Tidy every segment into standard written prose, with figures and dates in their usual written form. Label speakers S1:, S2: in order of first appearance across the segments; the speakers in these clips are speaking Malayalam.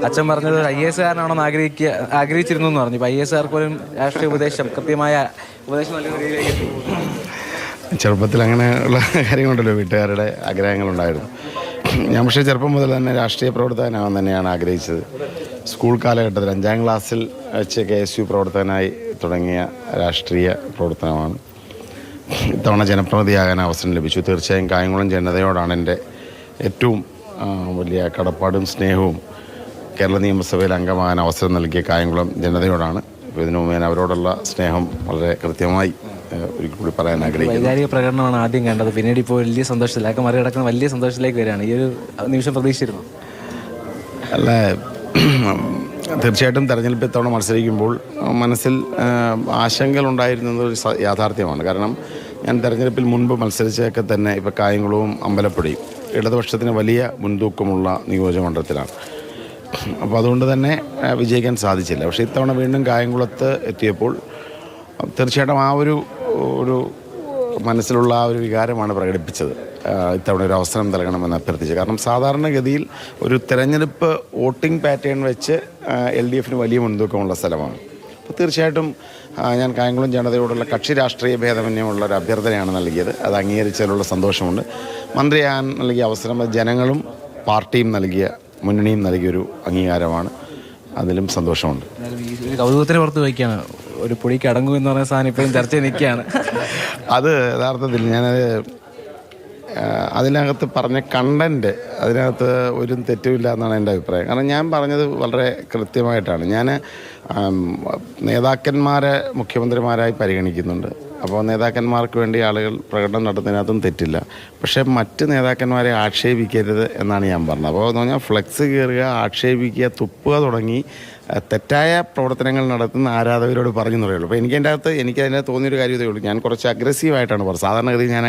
S1: അച്ഛൻ പറഞ്ഞത് IAS കാരനാണെന്ന് ആഗ്രഹിച്ചിരുന്നു എന്ന് പറഞ്ഞു. ഇപ്പം IAS കാർക്ക് പോലും രാഷ്ട്രീയ ഉപദേശം, കൃത്യമായ ഉപദേശം നൽകുന്ന രീതിയിലേക്ക്
S2: ചെറുപ്പത്തിൽ അങ്ങനെയുള്ള കാര്യങ്ങളുണ്ടല്ലോ, വീട്ടുകാരുടെ ആഗ്രഹങ്ങളുണ്ടായിരുന്നു. ഞാൻ പക്ഷേ ചെറുപ്പം മുതൽ തന്നെ രാഷ്ട്രീയ പ്രവർത്തകനാവാൻ തന്നെയാണ് ആഗ്രഹിച്ചത്. സ്കൂൾ കാലഘട്ടത്തിൽ 5ാം ക്ലാസ്സിൽ വെച്ച് KSU പ്രവർത്തകനായി തുടങ്ങിയ രാഷ്ട്രീയ പ്രവർത്തനമാണ്. ഇത്തവണ ജനപ്രതിനിധിയാകാൻ അവസരം ലഭിച്ചു. തീർച്ചയായും കായംകുളം ജനതയോടാണ് എൻ്റെ ഏറ്റവും വലിയ കടപ്പാടും സ്നേഹവും. കേരള നിയമസഭയിൽ അംഗമാകാൻ അവസരം നൽകിയ കായംകുളം ജനതയോടാണ്. ഇതിനു മുമ്പേ അവരോടുള്ള സ്നേഹം വളരെ കൃത്യമായി ഒരിക്കൽ കൂടി പറയാൻ ആഗ്രഹിക്കുന്നു.
S1: വൈകാരിക പ്രകടനമാണ് ആദ്യം കണ്ടത്, പിന്നീട് ഇപ്പോൾ വലിയ സന്തോഷത്തിലേക്ക് മറികടക്കുന്ന വലിയ സന്തോഷത്തിലേക്ക് വരികയാണ്. ഈ ഒരു നിമിഷം പ്രതീക്ഷിച്ചിരുന്നു?
S2: അല്ല, തീർച്ചയായിട്ടും തെരഞ്ഞെടുപ്പ് ഇത്തവണ മത്സരിക്കുമ്പോൾ മനസ്സിൽ ആശങ്കകളുണ്ടായിരുന്നത് ഒരു യാഥാർത്ഥ്യമാണ്. കാരണം ഞാൻ തെരഞ്ഞെടുപ്പിൽ മുൻപ് മത്സരിച്ചതൊക്കെ തന്നെ ഇപ്പോൾ കായംകുളവും അമ്പലപ്പുഴയും ഇടതുപക്ഷത്തിന് വലിയ മുൻതൂക്കമുള്ള നിയോജകമണ്ഡലത്തിലാണ്. അപ്പോൾ അതുകൊണ്ട് തന്നെ വിജയിക്കാൻ സാധിച്ചില്ല. പക്ഷേ ഇത്തവണ വീണ്ടും കായംകുളത്ത് എത്തിയപ്പോൾ തീർച്ചയായിട്ടും ആ ഒരു മനസ്സിലുള്ള ആ ഒരു വികാരമാണ് പ്രകടിപ്പിച്ചത്. ഇത്തവണ ഒരു അവസരം നൽകണമെന്ന് അഭ്യർത്ഥിച്ചു. കാരണം സാധാരണഗതിയിൽ ഒരു തെരഞ്ഞെടുപ്പ് വോട്ടിംഗ് പാറ്റേൺ വെച്ച് LDFന് വലിയ മുൻതൂക്കമുള്ള സ്ഥലമാണ്. അപ്പോൾ തീർച്ചയായിട്ടും ഞാൻ കായംകുളം ജനതയോടുള്ള കക്ഷി രാഷ്ട്രീയ ഭേദമന്യമുള്ള ഒരു അഭ്യർത്ഥനയാണ് നൽകിയത്. അത് അംഗീകരിച്ചതിലുള്ള സന്തോഷമുണ്ട്. മന്ത്രിയാകാൻ നൽകിയ അവസരം ജനങ്ങളും പാർട്ടിയും നൽകിയ, മുന്നണിയും നൽകിയൊരു അംഗീകാരമാണ്. അതിലും സന്തോഷമുണ്ട്.
S1: കൗതുകത്തിന് പുറത്ത് വയ്ക്കുകയാണ്, ഒരു പൊടിക്ക് അടങ്ങും എന്ന് പറയുന്ന സാധനം ഇപ്പോഴും ചർച്ച നിൽക്കുകയാണ്.
S2: അത് യഥാർത്ഥത്തിൽ ഞാനത് അതിനകത്ത് പറഞ്ഞ കണ്ടൻറ്റ് അതിനകത്ത് ഒരു തെറ്റുമില്ല എന്നാണ് എൻ്റെ അഭിപ്രായം. കാരണം ഞാൻ പറഞ്ഞത് വളരെ കൃത്യമായിട്ടാണ്. ഞാൻ നേതാക്കന്മാരെ മുഖ്യമന്ത്രിമാരായി പരിഗണിക്കുന്നുണ്ട്. അപ്പോൾ നേതാക്കന്മാർക്ക് വേണ്ടി ആളുകൾ പ്രകടനം നടത്തുന്നതിനകത്തും തെറ്റില്ല. പക്ഷേ മറ്റ് നേതാക്കന്മാരെ ആക്ഷേപിക്കരുത് എന്നാണ് ഞാൻ പറഞ്ഞത്. അപ്പോൾ എന്ന് പറഞ്ഞാൽ ഫ്ലെക്സ് കയറുക, ആക്ഷേപിക്കുക, തുപ്പുക തുടങ്ങി തെറ്റായ പ്രവർത്തനങ്ങൾ നടത്തുന്ന ആരാധകരോട് പറഞ്ഞു പറയുള്ളൂ. അപ്പോൾ എനിക്കതിൻ്റെ തോന്നിയൊരു കാര്യം ഇതേ ഉള്ളൂ. ഞാൻ കുറച്ച് അഗ്രസീവായിട്ടാണ് പറഞ്ഞത്. സാധാരണഗതി ഞാൻ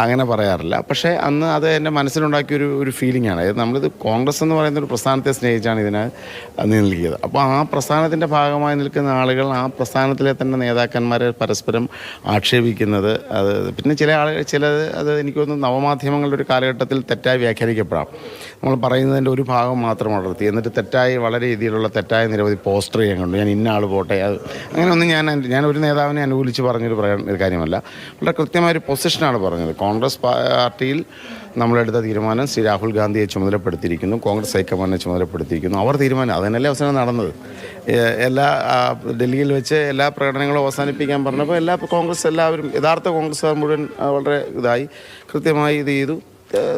S2: അങ്ങനെ പറയാറില്ല. പക്ഷേ അന്ന് അത് എൻ്റെ മനസ്സിലുണ്ടാക്കിയൊരു ഫീലിംഗാണ്. അതായത് നമ്മളിത് കോൺഗ്രസ് എന്ന് പറയുന്ന ഒരു പ്രസ്ഥാനത്തെ സ്നേഹിച്ചാണ് ഇതിന് നൽകിയത്. അപ്പോൾ ആ പ്രസ്ഥാനത്തിൻ്റെ ഭാഗമായി നിൽക്കുന്ന ആളുകൾ ആ പ്രസ്ഥാനത്തിലെ തന്നെ നേതാക്കന്മാരെ പരസ്പരം ആക്ഷേപിക്കുന്നത്, അത് പിന്നെ ചിലത് അത് എനിക്ക് തോന്നുന്നു നവമാധ്യമങ്ങളുടെ ഒരു കാലഘട്ടത്തിൽ തെറ്റായി വ്യാഖ്യാനിക്കപ്പെടാം. നമ്മൾ പറയുന്നതിൻ്റെ ഒരു ഭാഗം മാത്രം അടർത്തി എന്നിട്ട് വളരെ രീതിയിലുള്ള തെറ്റായ നിരവധി പോസ്റ്റർ ചെയ്യാൻ കണ്ടു. ഞാൻ ഇന്ന ആൾ പോട്ടെ, അത് അങ്ങനെയൊന്നും ഞാൻ ഒരു നേതാവിനെ അനുകൂലിച്ച് പറഞ്ഞൊരു കാര്യമല്ല. വളരെ കൃത്യമായൊരു പൊസിഷനാണ് പറഞ്ഞത്. കോൺഗ്രസ് പാർട്ടിയിൽ നമ്മളെടുത്ത തീരുമാനം ശ്രീ രാഹുൽ ഗാന്ധിയെ ചുമതലപ്പെടുത്തിയിരിക്കുന്നു, കോൺഗ്രസ് ഹൈക്കമാൻഡിനെ ചുമതലപ്പെടുത്തിയിരിക്കുന്നു. അവർ തീരുമാനം അതിനല്ലേ അവസാനം നടന്നത്. ഡൽഹിയിൽ വെച്ച് എല്ലാ പ്രകടനങ്ങളും അവസാനിപ്പിക്കാൻ പറഞ്ഞപ്പോൾ എല്ലാവരും യഥാർത്ഥ കോൺഗ്രസ്സുകാർ മുഴുവൻ വളരെ കൃത്യമായി ഇത് ചെയ്തു.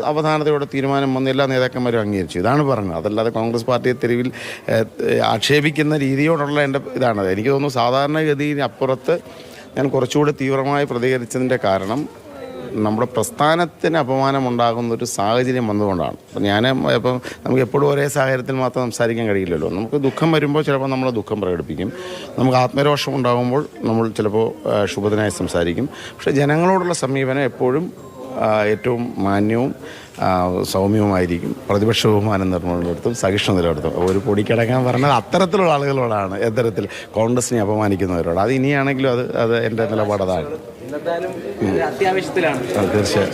S2: അവധാനതയോടെ തീരുമാനം വന്ന് എല്ലാ നേതാക്കന്മാരും അംഗീകരിച്ചു. ഇതാണ് പറഞ്ഞത്. അതല്ലാതെ കോൺഗ്രസ് പാർട്ടിയെ തെരുവിൽ ആക്ഷേപിക്കുന്ന രീതിയോടുള്ള എൻ്റെ ഇതാണ്. എനിക്ക് തോന്നുന്നു സാധാരണഗതിയിൽ അപ്പുറത്ത് ഞാൻ കുറച്ചുകൂടി തീവ്രമായി പ്രതികരിച്ചതിൻ്റെ കാരണം നമ്മുടെ പ്രസ്ഥാനത്തിന് അപമാനമുണ്ടാകുന്നൊരു സാഹചര്യം വന്നുകൊണ്ടാണ്. അപ്പം നമുക്ക് എപ്പോഴും ഒരേ സാഹചര്യത്തിൽ മാത്രം സംസാരിക്കാൻ കഴിയില്ലല്ലോ. നമുക്ക് ദുഃഖം വരുമ്പോൾ ചിലപ്പോൾ നമ്മൾ ദുഃഖം പ്രകടിപ്പിക്കും. നമുക്ക് ആത്മരോഷം ഉണ്ടാകുമ്പോൾ നമ്മൾ ചിലപ്പോൾ ശുഭദിനായി സംസാരിക്കും. പക്ഷേ ജനങ്ങളോടുള്ള സമീപനം എപ്പോഴും ഏറ്റവും മാന്യവും സൗമ്യവുമായിരിക്കും. പ്രതിപക്ഷ ബഹുമാനം നിർമ്മാണത്തിലും സഹിഷ്ണുതയിലെടുത്തും ഒരു പൊടിക്കടക്കാൻ പറഞ്ഞത് അത്തരത്തിലുള്ള ആളുകളോടാണ്, എത്തരത്തിൽ കോൺഗ്രസിനെ അപമാനിക്കുന്നവരോട്. അത് ഇനിയാണെങ്കിലും അത് എൻ്റെ നിലപാട് അതാണ്.
S1: അത്യാവശ്യത്തിലാണ്
S2: തീർച്ചയായും.